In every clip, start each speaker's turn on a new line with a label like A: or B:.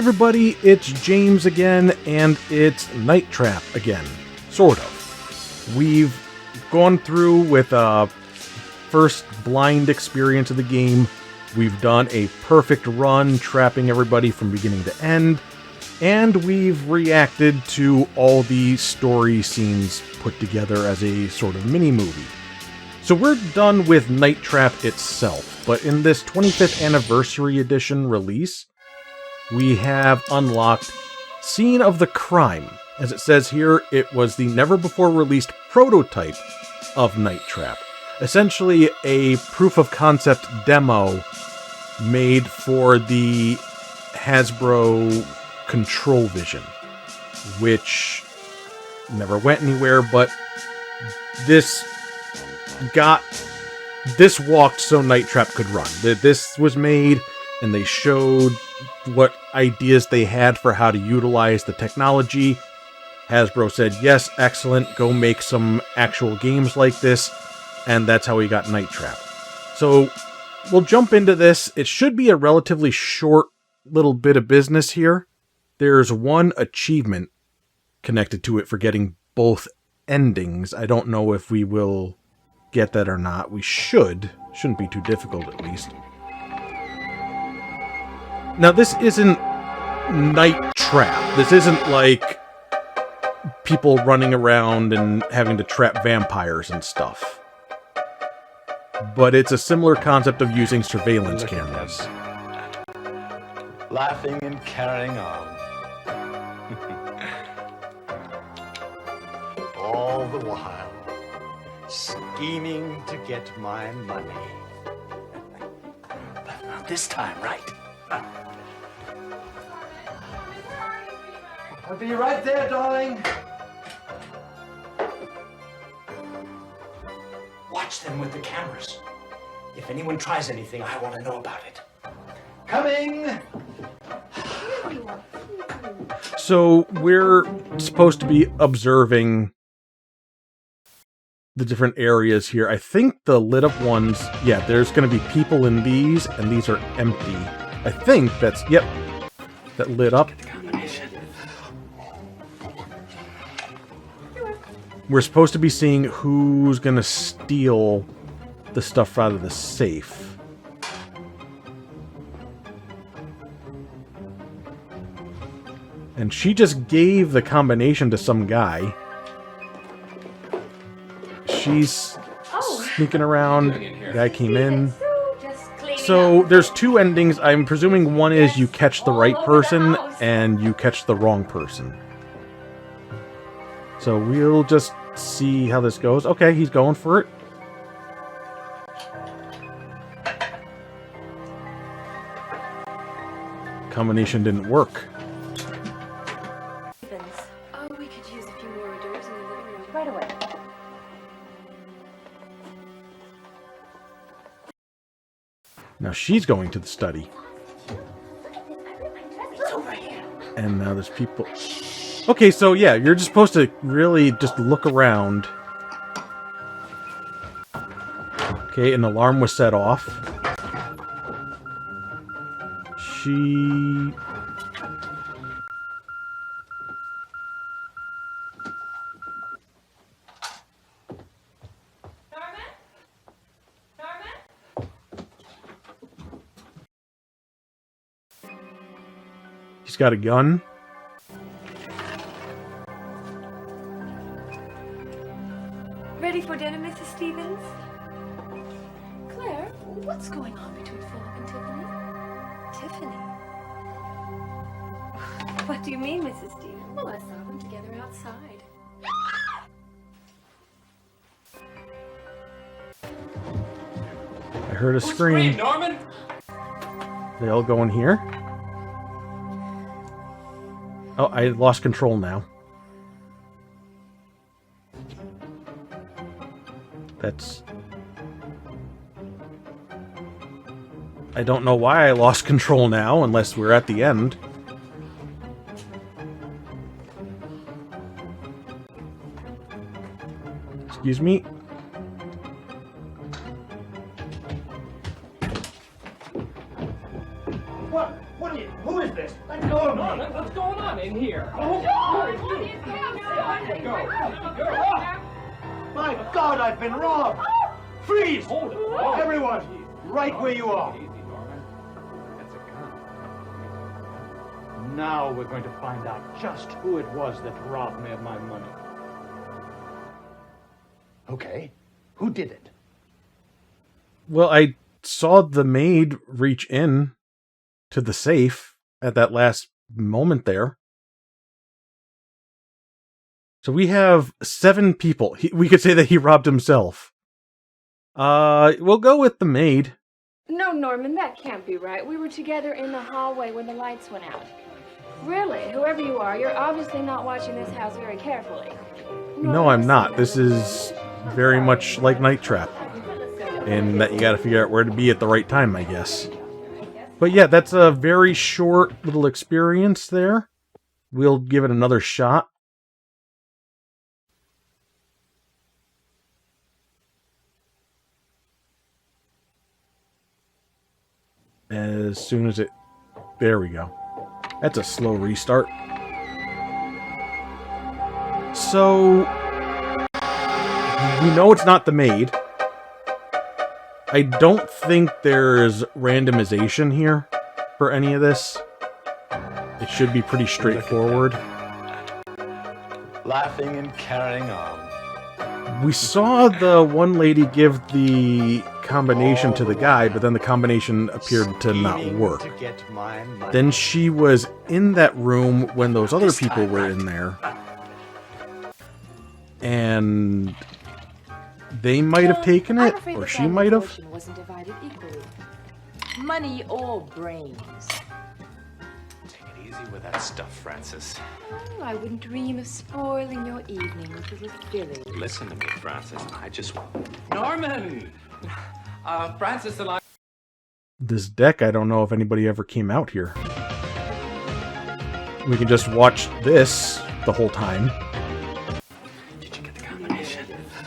A: everybody, it's James again, and it's Night Trap again. Sort of. We've gone through with a first blind experience of the game. We've done a perfect run, trapping everybody from beginning to end, and we've reacted to all the story scenes put together as a sort of mini-movie. So we're done with Night Trap itself, but in this 25th Anniversary Edition release, we have unlocked Scene of the Crime. As it says here, it was the never-before-released prototype of Night Trap. Essentially a proof-of-concept demo made for the Hasbro Control Vision, which never went anywhere, but this walked so Night Trap could run. This was made, and they showed what ideas they had for how to utilize the technology. Hasbro said, yes, excellent, go make some actual games like this, and that's how we got Night Trap. So we'll jump into this. It should be a relatively short little bit of business here. There's one achievement connected to it for getting both endings. I don't know if we will get that or not. We should. Shouldn't be too difficult, at least. Now, this isn't Night Trap. This isn't like people running around and having to trap vampires and stuff. But it's a similar concept of using surveillance cameras.
B: Laughing and carrying on. All the while, scheming to get my money. But not this time, right? I'll be right there, darling. Watch them with the cameras. If anyone tries anything, I want to know about it. Coming!
A: So we're supposed to be observing the different areas here. I think the lit up ones, yeah, there's going to be people in these, and these are empty. I think that's, yep, that lit up. We're supposed to be seeing who's going to steal the stuff out of the safe. And she just gave the combination to some guy. She's sneaking around. The guy came in. So there's two endings. I'm presuming one is you catch the right person and you catch the wrong person. So we'll just see how this goes. Okay, he's going for it. Combination didn't work.
C: Oh, we could use a few more hors d'oeuvres in the living room right away.
A: Now she's going to the study.
C: It's over here.
A: And now there's people. Okay, so yeah, you're just supposed to really just look around. Okay, an alarm was set off. She... He's got a gun.
C: Ready for dinner, Mrs. Stevens? Claire, what's going on between Philip and Tiffany? Tiffany? What do you mean, Mrs. Stevens? Well, I saw them together outside.
A: I heard a scream.
B: Norman?
A: They all go in here. Oh, I lost control now. That's... I don't know why I lost control now, unless we're at the end. Excuse me?
B: What? What are you? Who is this? Let go of me!
D: What's going on in here?
B: My God, I've been robbed! Freeze!
D: Hold it.
B: Everyone, right where you are.
D: Easy, Norman. That's a gun.
B: Now we're going to find out just who it was that robbed me of my money. Okay, who did it?
A: Well, I saw the maid reach in to the safe at that last moment there. So we have 7 people. We could say that he robbed himself. We'll go with the maid.
C: No, Norman, that can't be right. We were together in the hallway when the lights went out. Really, whoever you are, you're obviously not watching this house very carefully.
A: No, I'm not. This is very much like Night Trap. And that you gotta figure out where to be at the right time, I guess. But yeah, that's a very short little experience there. We'll give it another shot. As soon as it... There we go. That's a slow restart. So... we know it's not the maid. I don't think there's randomization here for any of this. It should be pretty straightforward.
E: Laughing and carrying on.
A: We saw the one lady give the combination to the guy, but then the combination appeared to not work.
E: To get my money.
A: Then she was in that room when those other people were in there. And they might have taken it, or she might have.
F: Wasn't divided equally. Money or brains?
E: Take it easy with that stuff, Francis.
F: Oh, I wouldn't dream of spoiling your evening with little Billy.
E: Listen to me, Francis. I just want...
D: Norman! Francis and I...
A: This deck, I don't know if anybody ever came out here. We can just watch this the whole time.
E: Did you get the combination?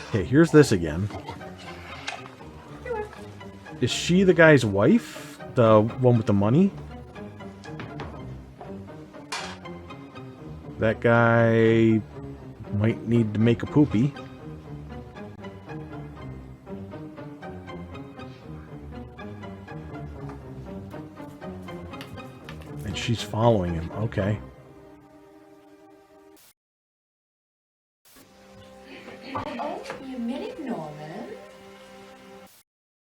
A: Okay, here's this again. Is she the guy's wife? The one with the money? That guy might need to make a poopy. And she's following him. Okay.
F: Oh, you minute, Norman.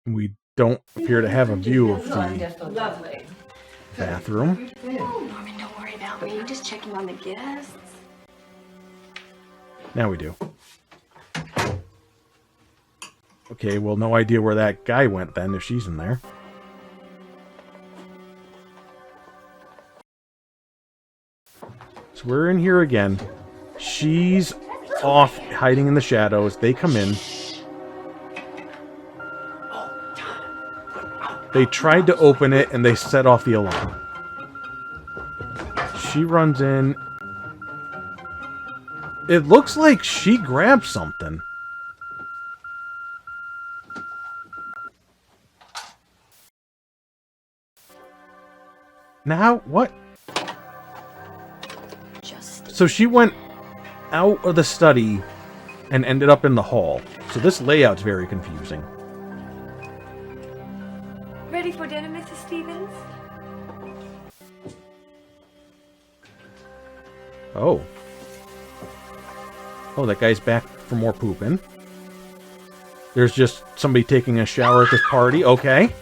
A: We don't appear to have a view of the
F: Lovely.
A: bathroom.
C: Oh, Norman, don't worry about me. I'm just checking on the guests.
A: Now we do. Okay, well, no idea where that guy went then, if she's in there. So we're in here again. She's off hiding in the shadows. They come in. They tried to open it and they set off the alarm. She runs in. It looks like she grabbed something. Now, what? So she went out of the study and ended up in the hall. So this layout's very confusing.
C: Ready for dinner, Mrs. Stevens?
A: Oh. Oh, that guy's back for more pooping. There's just somebody taking a shower at this party. Okay.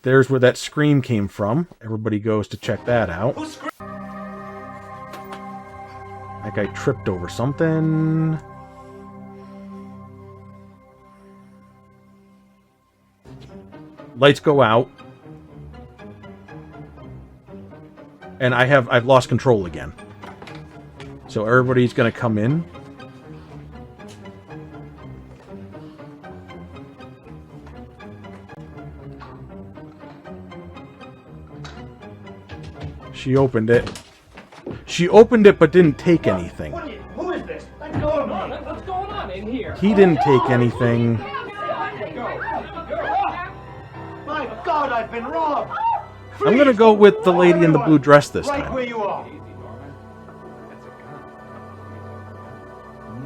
A: There's where that scream came from. Everybody goes to check that out. That guy tripped over something. Lights go out. And I've lost control again. So everybody's gonna come in. She opened it. She opened it but didn't take anything.
B: Who is this? Let go of me!
D: Norman, what's going on in here?
A: He didn't take anything.
B: My God, I've been robbed!
A: I'm gonna go with the lady in the blue dress this
B: Right
A: time.
B: where you are.
D: Easy, Norman. That's a gun.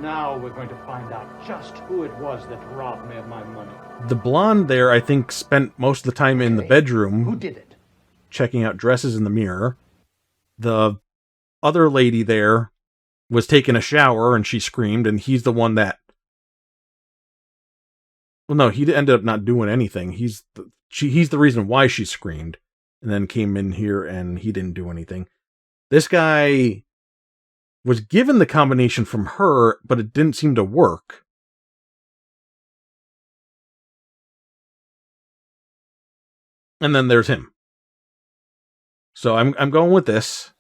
B: Now we're going to find out just who it was that robbed me of my money.
A: The blonde there, I think, spent most of the time in the
B: Who
A: bedroom
B: did it?
A: checking out dresses in the mirror. The other lady there was taking a shower and she screamed, and he's the one that... Well, no, he ended up not doing anything. He's the reason why she screamed, and then came in here and he didn't do anything. This guy was given the combination from her, but it didn't seem to work. And then there's him. So I'm going with this.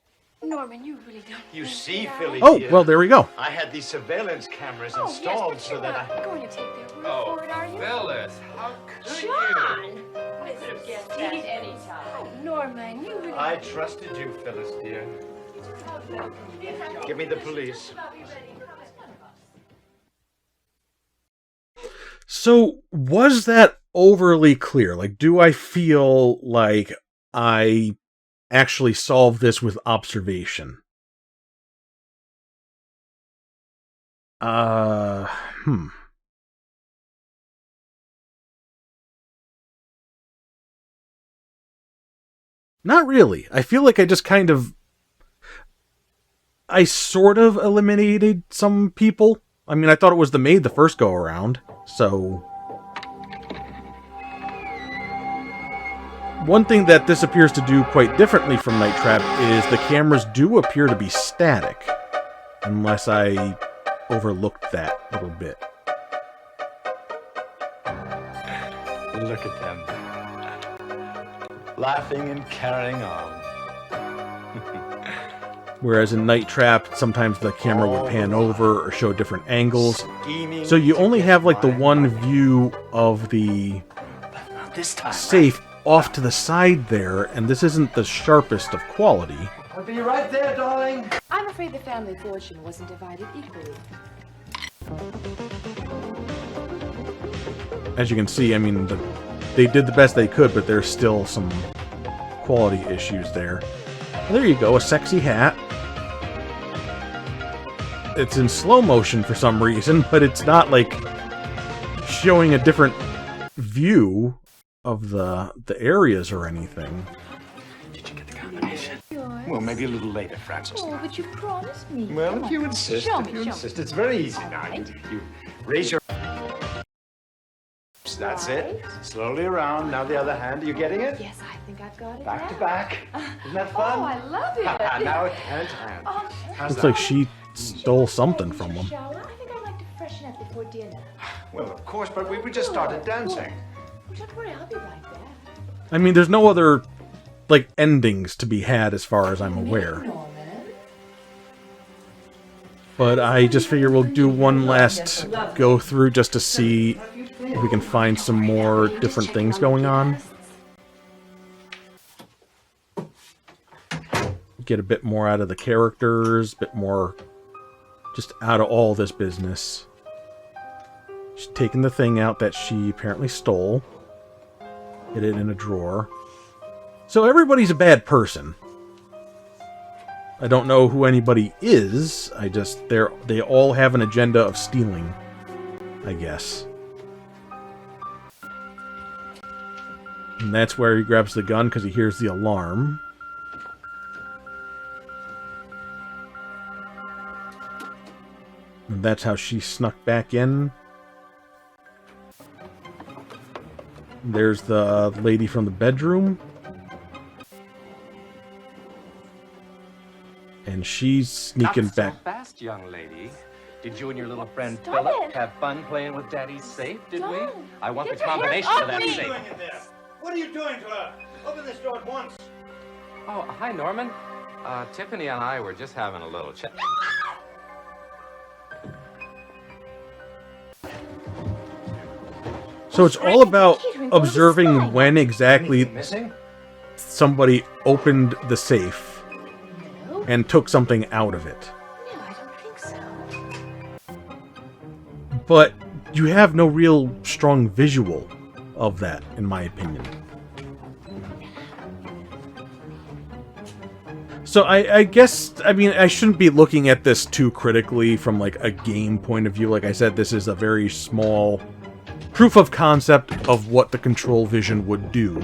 C: Norman, you really don't.
B: You
C: think
B: see,
C: that.
B: Philly,
A: Oh,
B: dear,
A: well, there we go.
B: I had these surveillance cameras
C: Oh,
B: installed
C: yes, but
B: so
C: you're
B: that
C: not going to take their word
D: Oh,
C: for it, are you?
D: Phyllis, how could you?
C: John! I could have guessed that any time. Oh, Norman, you really...
B: I trusted you, Phyllis, dear. Give me the police.
A: So, was that overly clear? Like, do I feel like I actually solved this with observation? Not really. I feel like I just kind of... I sort of eliminated some people. I mean, I thought it was the maid the first go around, so... One thing that this appears to do quite differently from Night Trap is the cameras do appear to be static. Unless I overlooked that little bit.
B: Look at them. Laughing and carrying on.
A: Whereas in Night Trap, sometimes the camera would pan over or show different angles.
B: Scheming
A: So you
B: to
A: only
B: get
A: have like the
B: my
A: one
B: money.
A: view of the
B: Not this time.
A: safe off to the side there, and this isn't the sharpest of quality.
B: I'll be right there, darling.
F: I'm afraid the family fortune wasn't divided equally.
A: As you can see, I mean, they did the best they could, but there's still some quality issues there. There you go, a sexy hat. It's in slow motion for some reason, but it's not like showing a different view of the areas or anything.
B: Did you get the combination?
F: Yours?
B: Well, maybe a little later, Francis.
F: Oh, but you promised me.
B: Well,
F: Come
B: if
F: on.
B: you insist,
F: Show
B: if
F: me,
B: you
F: show me.
B: insist. It's very easy now. You raise your... That's it. Slowly around. Now the other hand. Are you getting it?
F: Yes, I think I've got it
B: Back to
F: now.
B: back. Isn't that fun?
F: Oh, I love it.
B: Now hand to hand. How's
A: Looks
B: that?
A: like she stole something from them.
F: Shower? I think I'd like to freshen up before dinner.
B: Well, of course, but we just started dancing.
F: Oh, don't worry, I'll be right back.
A: I mean, there's no other, like, endings to be had as far as I'm aware.
F: Norman.
A: But I just figure we'll do one last go through just to see if we can find some more different things going on. Get a bit more out of the characters, a bit more just out of all this business. She's taken the thing out that she apparently stole. Hid it in a drawer. So everybody's a bad person. I don't know who anybody is. They all have an agenda of stealing, I guess. And that's where he grabs the gun because he hears the alarm. And that's how she snuck back in. There's the lady from the bedroom. And she's sneaking
E: Not
A: back.
E: so fast, young lady. Did you and your little friend
C: Stop
E: Philip
C: it.
E: have fun playing with Daddy's safe, did we?
C: Don't.
E: I want
C: Get
E: the
C: your hands
E: combination
C: off
E: of that
C: me.
E: safe.
B: in there? What are you doing to her? Open this door at once.
E: Oh, hi, Norman. Tiffany and I were just having a little chat.
A: So it's all about
C: Catherine, what was
A: observing
C: fine?
A: when exactly
B: Missing?
A: somebody opened the safe
F: No,
A: and took something out of it.
F: no, I don't think so.
A: But you have no real strong visual of that, in my opinion. So I guess, I mean, I shouldn't be looking at this too critically from, like, a game point of view. Like I said, this is a very small proof of concept of what the Control Vision would do.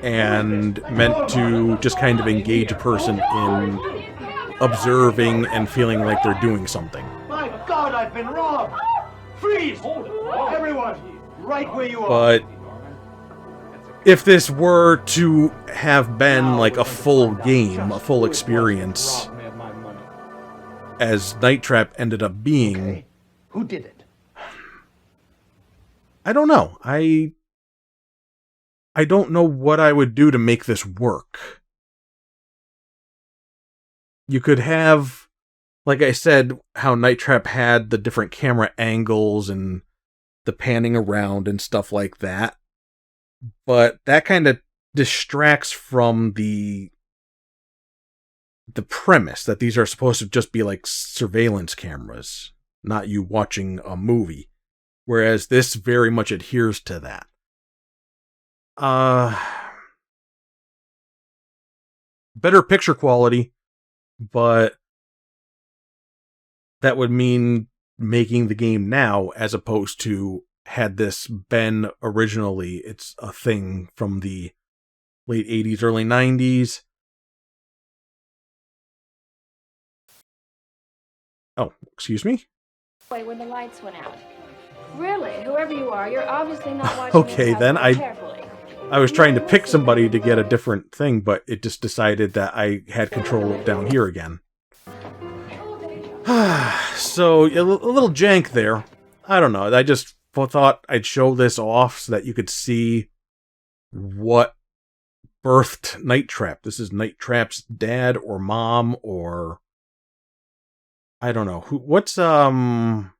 A: And meant to just kind of engage a person in observing and feeling like they're doing something.
B: My God, I've been robbed! Freeze! Everyone, right where you are.
A: But if this were to have been like a full game, a full experience, as Night Trap ended up being,
B: Okay. Who did it?
A: I don't know. I don't know what I would do to make this work. You could have, like I said, how Night Trap had the different camera angles and the panning around and stuff like that. But that kind of distracts from the premise that these are supposed to just be like surveillance cameras, not you watching a movie. Whereas this very much adheres to that. Better picture quality, but that would mean making the game now as opposed to had this been originally, it's a thing from the late 80s, early 90s. Oh, excuse me?
C: When the lights went out. Really, whoever you are, you're obviously not watching
A: Okay,
C: this house
A: then
C: very carefully.
A: I was trying to pick somebody to get a different thing, but it just decided that I had control down here again. So, a little jank there. I don't know, I just thought I'd show this off so that you could see what birthed Night Trap. This is Night Trap's dad or mom or... I don't know. What's, a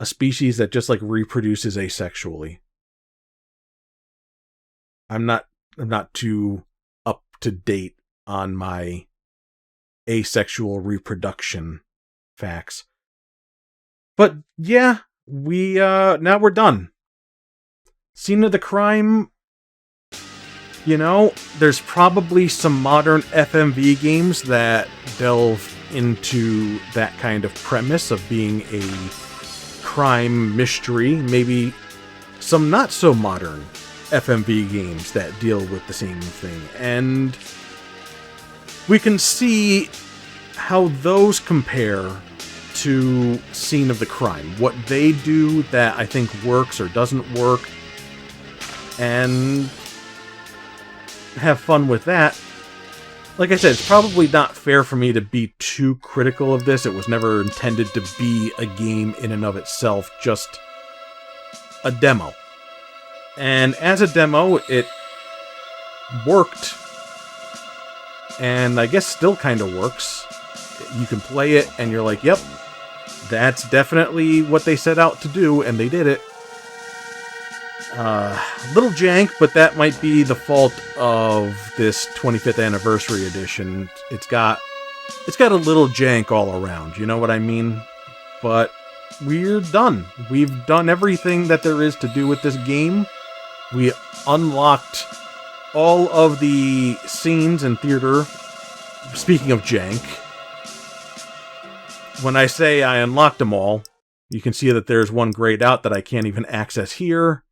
A: species that just, like, reproduces asexually? I'm not too up to date on my asexual reproduction facts. But yeah, now we're done. Scene of the crime, you know, there's probably some modern FMV games that delve into that kind of premise of being a crime mystery. Maybe some not so modern FMV games that deal with the same thing. And we can see how those compare to Scene of the Crime. What they do that I think works or doesn't work. And have fun with that. Like I said, it's probably not fair for me to be too critical of this. It was never intended to be a game in and of itself, just a demo. And as a demo, it worked. And I guess still kind of works. You can play it and you're like, yep, that's definitely what they set out to do, and they did it. Little jank, but that might be the fault of this 25th anniversary edition. It's got a little jank all around, you know what I mean? But we're done. We've done everything that there is to do with this game. We unlocked all of the scenes in theater. Speaking of jank, when I say I unlocked them all, you can see that there's one grayed out that I can't even access here.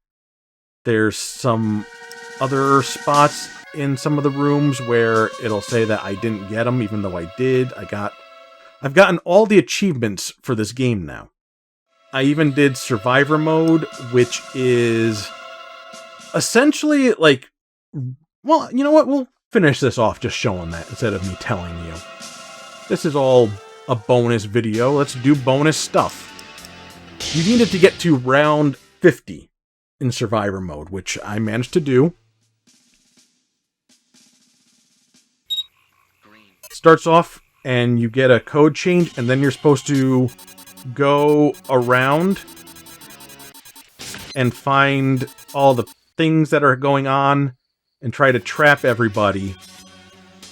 A: There's some other spots in some of the rooms where it'll say that I didn't get them, even though I did. I've gotten all the achievements for this game now. I even did Survivor Mode, which is essentially like... Well, you know what? We'll finish this off just showing that instead of me telling you. This is all a bonus video. Let's do bonus stuff. You needed to get to round 50 in Survivor Mode, which I managed to do. Starts off and you get a code change, and then you're supposed to go around and find all the things that are going on and try to trap everybody.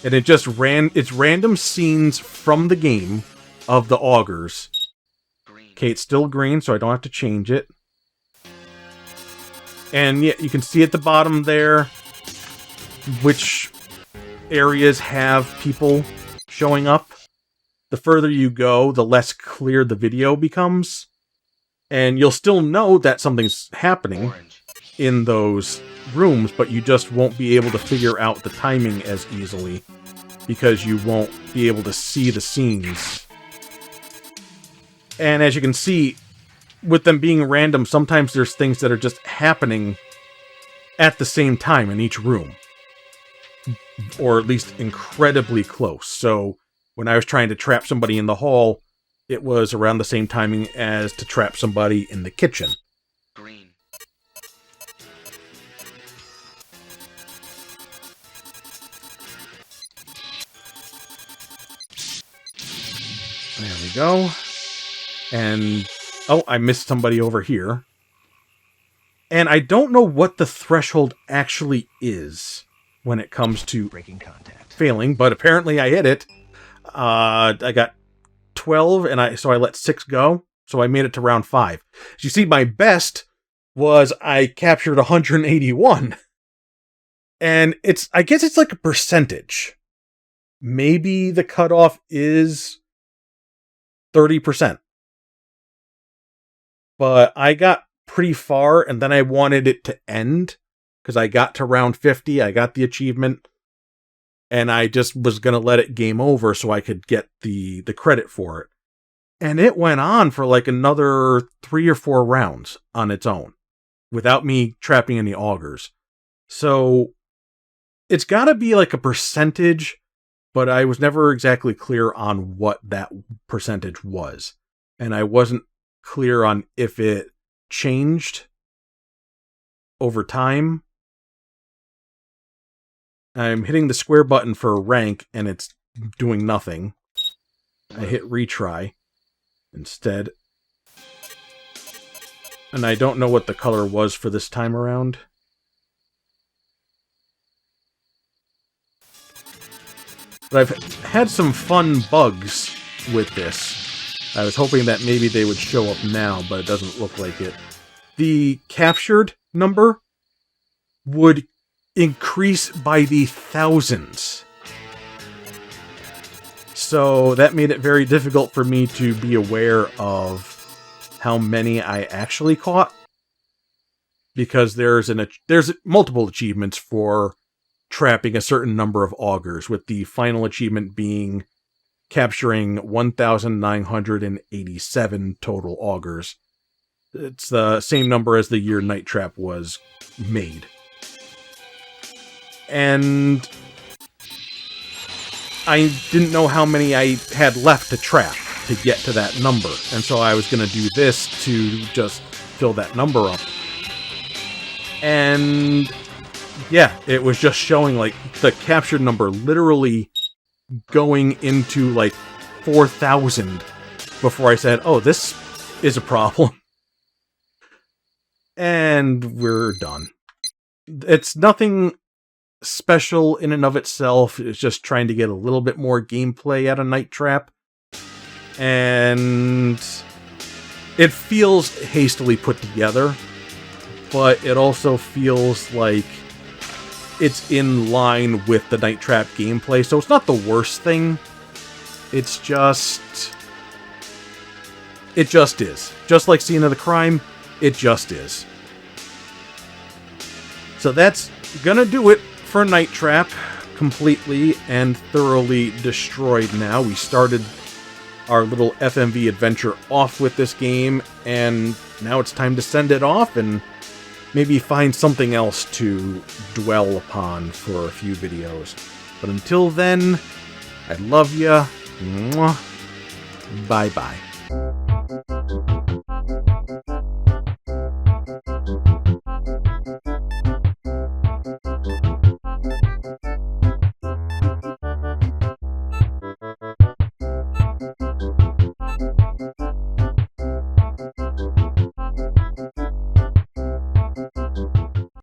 A: And it's random scenes from the game of the augers. Okay, it's still green, so I don't have to change it. And yeah, you can see at the bottom there, which areas have people showing up. The further you go, the less clear the video becomes. And you'll still know that something's happening in those rooms, but you just won't be able to figure out the timing as easily because you won't be able to see the scenes. And as you can see, with them being random, sometimes there's things that are just happening at the same time in each room. Or at least incredibly close. So when I was trying to trap somebody in the hall, it was around the same timing as to trap somebody in the kitchen.
G: Green.
A: There we go. And, oh, I missed somebody over here. And I don't know what the threshold actually is when it comes to
B: Breaking contact.
A: failing, but apparently I hit it. I got 12, and so I let 6 go, so I made it to round 5. As you see, my best was I captured 181. And I guess it's like a percentage. Maybe the cutoff is 30%. But I got pretty far, and then I wanted it to end, because I got to round 50, I got the achievement, and I just was going to let it game over so I could get the credit for it. And it went on for like another 3 or 4 rounds on its own, without me trapping any augurs. So it's got to be like a percentage, but I was never exactly clear on what that percentage was. And I wasn't clear on if it changed over time. I'm hitting the square button for rank, and it's doing nothing. I hit retry instead. And I don't know what the color was for this time around. But I've had some fun bugs with this. I was hoping that maybe they would show up now, but it doesn't look like it. The captured number would increase by the thousands. So that made it very difficult for me to be aware of how many I actually caught. Because there's multiple achievements for trapping a certain number of augurs, with the final achievement being capturing 1,987 total augurs. It's the same number as the year Night Trap was made. And I didn't know how many I had left to trap to get to that number. And so I was going to do this to just fill that number up. And yeah, it was just showing like the captured number literally going into like 4,000 before I said, oh, this is a problem. And we're done. It's nothing special in and of itself. It's just trying to get a little bit more gameplay out of Night Trap. And it feels hastily put together, but it also feels like it's in line with the Night Trap gameplay, so it's not the worst thing. It's just... it just is. Just like Scene of the Crime, it just is. So that's gonna do it for Night Trap. Completely and thoroughly destroyed now. We started our little FMV adventure off with this game, and now it's time to send it off and maybe find something else to dwell upon for a few videos. But until then, I love ya. Mwah. Bye-bye.